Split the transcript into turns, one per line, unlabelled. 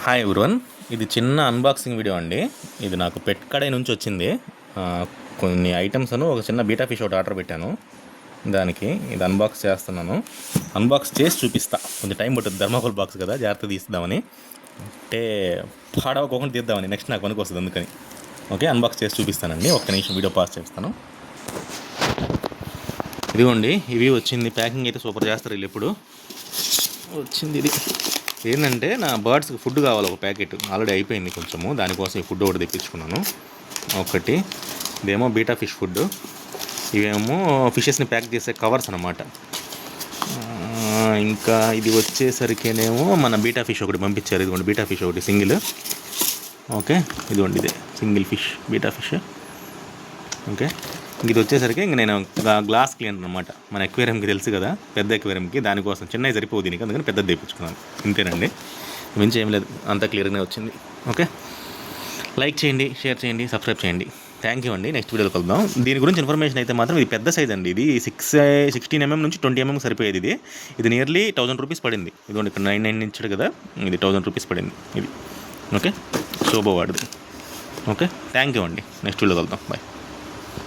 Hi everyone, ఇది చిన్న unboxing video అండి. ఇది నాకు పెట్ కడే నుంచి వచ్చింది. ఆ, కొన్ని ఐటమ్స్ ఒక చిన్న బీటా ఫిష్ ఒకటి ఆర్డర్ పెట్టాను. దానికి ఇది అన్బాక్స్ చేస్తున్నాను. అన్బాక్స్ చేసి చూపిస్తా. కొంచెం టైం పట్టుద్ది, థర్మాకోల్ బాక్స్ కదా, జాగ్రత్త తీద్దామని, అంటే పాడవకోకుండా తీద్దామని. నెక్స్ట్ నాకు పనికి వస్తుంది అందుకని. ఓకే, అన్బాక్స్ చేసి చూపిస్తానండి. ఒక్క నిమిషం వీడియో పాస్ చేస్తాను. ఇదిగోండి, ఇవి వచ్చింది. ప్యాకింగ్ అయితే సూపర్ చేస్తారు వీళ్ళు. ఎప్పుడు వచ్చింది ఇది ఏంటంటే, నా బర్డ్స్కి ఫుడ్ కావాలి. ఒక ప్యాకెట్ ఆల్రెడీ అయిపోయింది కొంచెము, దానికోసం ఈ ఫుడ్ ఒకటి తెప్పించుకున్నాను. ఒకటి ఇదేమో బీటా ఫిష్ ఫుడ్, ఇవేమో ఫిషెస్ని ప్యాక్ చేసే కవర్స్ అన్నమాట. ఇంకా ఇది వచ్చేసరికేనేమో మన బీటా ఫిష్ ఒకటి పంపించారు. ఇదిగోండి బీటా ఫిష్ ఒకటి సింగిల్. ఓకే, ఇదిగోండి ఇదే single fish beta fish. Okay, ఇది వచ్చేసరికి ఇంక నేను గ్లాస్ క్లీనర్ అనమాట. మన ఎక్వేరియంకి తెలుసు కదా, పెద్ద ఎక్వేరియంకి, దానికోసం చిన్నవి సరిపోదు దీనికి, అందుకని పెద్దది తెప్పించుకున్నాను. ఇంతేనండి, మించి ఏం లేదు, అంతా క్లియర్గానే వచ్చింది. ఓకే, లైక్ చేయండి, షేర్ చేయండి, సబ్స్క్రైబ్ చేయండి. థ్యాంక్ యూ అండి. నెక్స్ట్ వీడియోలో కలుద్దాం. దీని గురించి ఇన్ఫర్మేషన్ అయితే మాత్రం ఇది పెద్ద సైజ్ అండి. ఇది 16 mm నుంచి 20 mm సరిపోయేది. ఇది నియర్లీ 1000 రూపీస్ పడింది. ఇదిగోండి ఇక్కడ 99 ఇచ్చాడు కదా, ఇది 1000 రూపీస్ పడింది ఇది. ఓకే, శోభవాడిది. ఓకే, థ్యాంక్ యూ అండి. నెక్స్ట్ వీడియోలో కలుద్దాం. బాయ్.